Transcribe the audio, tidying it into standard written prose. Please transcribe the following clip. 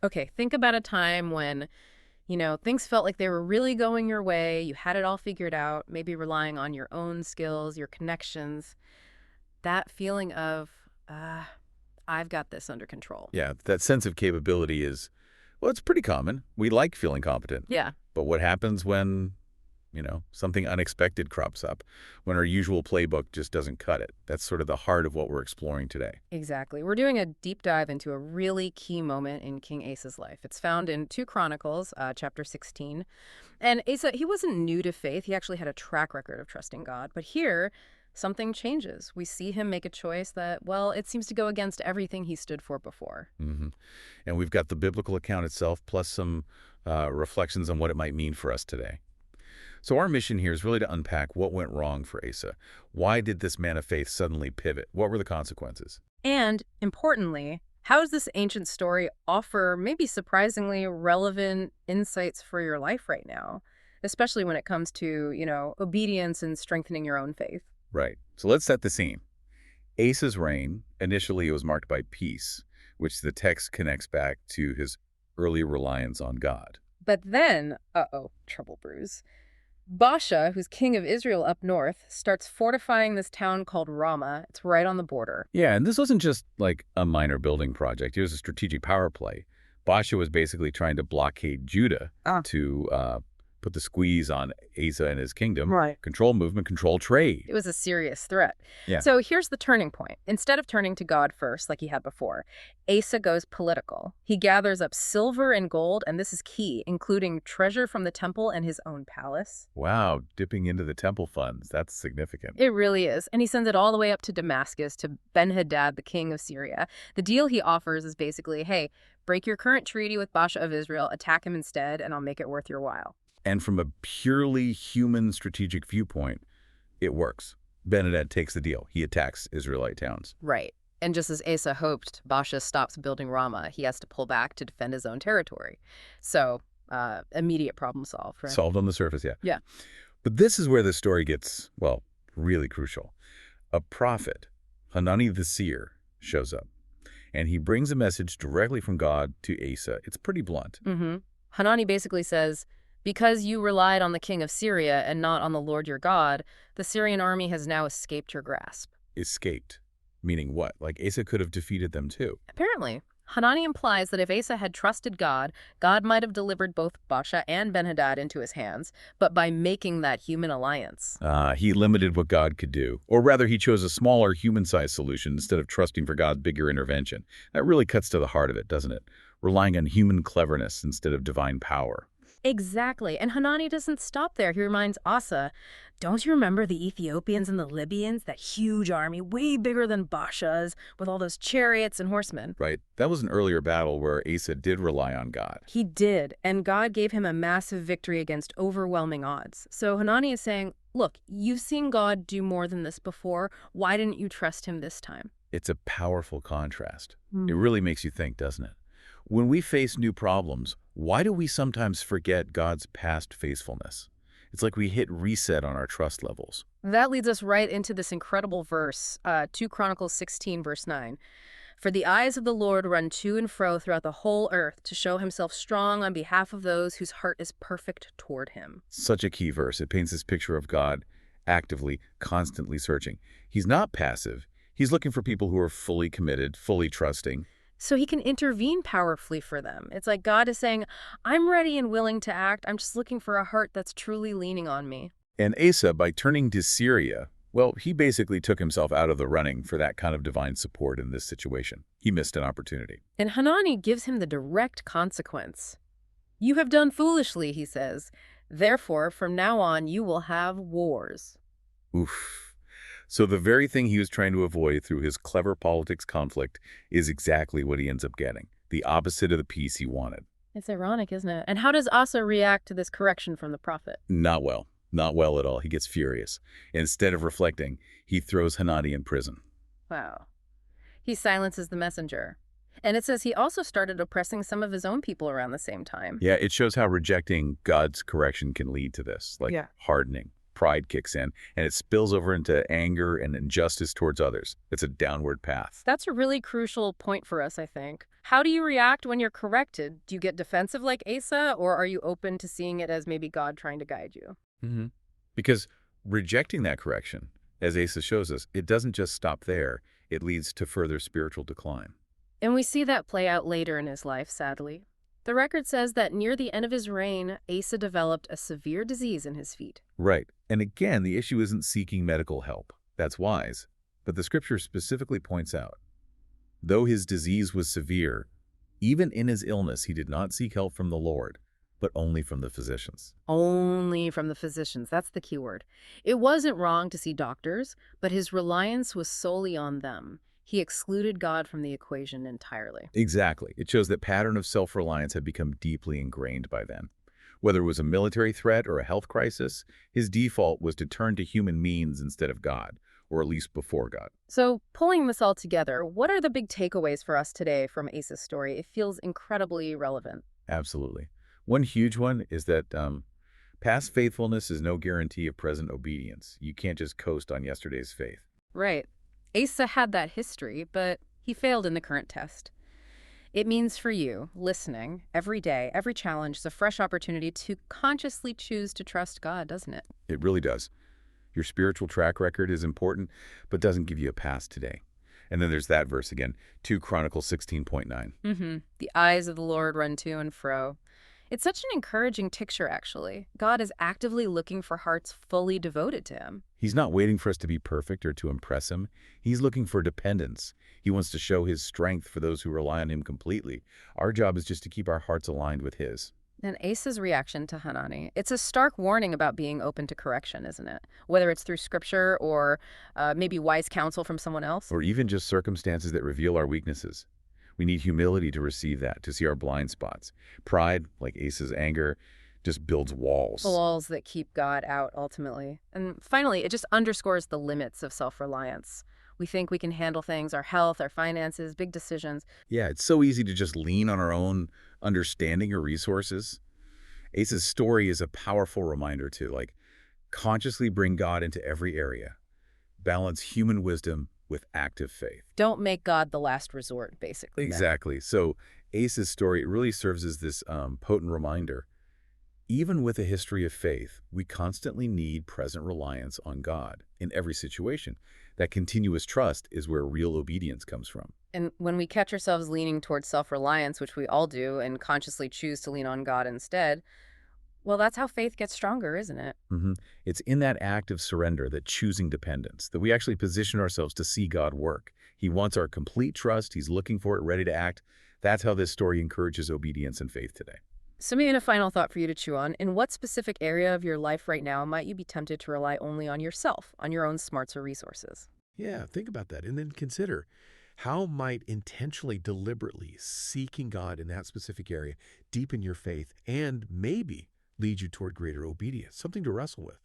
Okay, think about a time when, things felt like they were really going your way. You had it all figured out, maybe relying on your own skills, your connections. That feeling of, uh, I've got this under control. Yeah, that sense of capability is, well, it's pretty common. We like feeling competent. Yeah, But what happens when, something unexpected crops up, when our usual playbook just doesn't cut it? That's sort of the heart of what we're exploring today. exactly. We're doing a deep dive into a really key moment in King Asa's life. It's found in 2 Chronicles, chapter 16. And Asa, he wasn't new to faith. He actually had a track record of trusting God. But here, something changes. We see him make a choice that, well, it seems to go against everything he stood for before. hmm And we've got the biblical account itself, plus some reflections on what it might mean for us today. So our mission here is really to unpack what went wrong for Asa. Why did this man of faith suddenly pivot? What were the consequences? And importantly, how does this ancient story offer maybe surprisingly relevant insights for your life right now, especially when it comes to, obedience and strengthening your own faith? Right. So let's set the scene. Asa's reign, initially it was marked by peace, which the text connects back to his early reliance on God. But then, trouble brews. Baasha, who's king of Israel up north, starts fortifying this town called Ramah. It's right on the border. Yeah, and this wasn't just like a minor building project. It was a strategic power play. Baasha was basically trying to blockade Judah to put the squeeze on Asa and his kingdom, Right. control movement, control trade. It was a serious threat. Yeah. So here's the turning point. Instead of turning to God first, like he had before, Asa goes political. He gathers up silver and gold, and this is key, including treasure from the temple and his own palace. Wow, dipping into the temple funds. That's significant. It really is. And he sends it all the way up to Damascus to Ben-Hadad, the king of Syria. The deal he offers is basically, hey, break your current treaty with Baasha of Israel, attack him instead, and I'll make it worth your while. And from a purely human strategic viewpoint, it works. Ben-Hadad takes the deal. He attacks Israelite towns. Right. And just as Asa hoped, Baasha stops building Ramah. He has to pull back to defend his own territory. So, immediate problem solved, right? Solved on the surface, yeah. Yeah. But this is where the story gets, well, really crucial. A prophet, Hanani the seer, shows up. And he brings a message directly from God to Asa. It's pretty blunt. Hanani basically says, because you relied on the king of Syria and not on the Lord your God, the Syrian army has now escaped your grasp. Escaped. Meaning what? Like Asa could have defeated them too. Apparently, Hanani implies that if Asa had trusted God, God might have delivered both Baasha and Ben-Hadad into his hands, but by making that human alliance. He limited what God could do. Or rather, he chose a smaller human-sized solution instead of trusting for God's bigger intervention. That really cuts to the heart of it, doesn't it? Relying on human cleverness instead of divine power. Exactly. And Hanani doesn't stop there. He reminds Asa, don't you remember the Ethiopians and the Libyans, that huge army, way bigger than Baasha's, with all those chariots and horsemen? Right. That was an earlier battle where Asa did rely on God. He did, and God gave him a massive victory against overwhelming odds. So Hanani is saying, look, you've seen God do more than this before. Why didn't you trust him this time? It's a powerful contrast. It really makes you think, doesn't it? When we face new problems, why do we sometimes forget God's past faithfulness? It's like we hit reset on our trust levels. That leads us right into this incredible verse, 2 Chronicles 16, verse 9. For the eyes of the Lord run to and fro throughout the whole earth to show himself strong on behalf of those whose heart is perfect toward him. Such a key verse. It paints this picture of God actively, constantly searching. He's not passive. He's looking for people who are fully committed, fully trusting. So he can intervene powerfully for them. It's like God is saying, I'm ready and willing to act. I'm just looking for a heart that's truly leaning on me. And Asa, by turning to Syria, well, he basically took himself out of the running for that kind of divine support in this situation. He missed an opportunity. And Hanani gives him the direct consequence. You have done foolishly, he says. Therefore, from now on, you will have wars. Oof. So the very thing he was trying to avoid through his clever politics conflict is exactly what he ends up getting, the opposite of the peace he wanted. It's ironic, isn't it? And how does Asa react to this correction from the prophet? Not well. Not well at all. He gets furious. Instead of reflecting, he throws Hanani in prison. Wow. He silences the messenger. And it says he also started oppressing some of his own people around the same time. Yeah, it shows how rejecting God's correction can lead to this, like hardening, pride kicks in, and it spills over into anger and injustice towards others. It's a downward path. That's a really crucial point for us, I think. How do you react when you're corrected? Do you get defensive like Asa, or are you open to seeing it as maybe God trying to guide you? hmm Because rejecting that correction, as Asa shows us, it doesn't just stop there. It leads to further spiritual decline. And we see that play out later in his life, sadly. The record says that near the end of his reign, Asa developed a severe disease in his feet. Right. And again, the issue isn't seeking medical help. That's wise. But the scripture specifically points out, though his disease was severe, even in his illness, he did not seek help from the Lord, but only from the physicians. Only from the physicians. That's the key word. It wasn't wrong to see doctors, but his reliance was solely on them. He excluded God from the equation entirely. Exactly. It shows that pattern of self-reliance had become deeply ingrained by then. Whether it was a military threat or a health crisis, his default was to turn to human means instead of God, or at least before God. So, pulling this all together, what are the big takeaways for us today from Asa's story? It feels incredibly relevant. Absolutely. One huge one is that past faithfulness is no guarantee of present obedience. You can't just coast on yesterday's faith. Right. Asa had that history, but he failed in the current test. It means for you, listening, every day, every challenge is a fresh opportunity to consciously choose to trust God, doesn't it? It really does. Your spiritual track record is important, but doesn't give you a pass today. And then there's that verse again, 2 Chronicles 16:9. The eyes of the Lord run to and fro. It's such an encouraging picture, actually. God is actively looking for hearts fully devoted to him. He's not waiting for us to be perfect or to impress him. He's looking for dependence. He wants to show his strength for those who rely on him completely. Our job is just to keep our hearts aligned with his. And Asa's reaction to Hanani, it's a stark warning about being open to correction, isn't it? Whether it's through scripture or maybe wise counsel from someone else. Or even just circumstances that reveal our weaknesses. We need humility to receive that, to see our blind spots. Pride, like Asa's anger, just builds walls. Walls that keep God out, ultimately. And finally, it just underscores the limits of self-reliance. We think we can handle things, our health, our finances, big decisions. Yeah, it's so easy to just lean on our own understanding or resources. Asa's story is a powerful reminder to, consciously bring God into every area. Balance human wisdom with active faith. Don't make God the last resort, basically. Exactly. So Asa's story, it really serves as this potent reminder. Even with a history of faith, we constantly need present reliance on God in every situation. That continuous trust is where real obedience comes from. And when we catch ourselves leaning towards self-reliance, which we all do, and consciously choose to lean on God instead, well, that's how faith gets stronger, isn't it? hmm It's in that act of surrender, that choosing dependence, that we actually position ourselves to see God work. He wants our complete trust. He's looking for it, ready to act. That's how this story encourages obedience and faith today. So maybe a final thought for you to chew on. In what specific area of your life right now might you be tempted to rely only on yourself, on your own smarts or resources? Yeah, think about that. And then consider how might intentionally, deliberately seeking God in that specific area deepen your faith and maybe lead you toward greater obedience, something to wrestle with.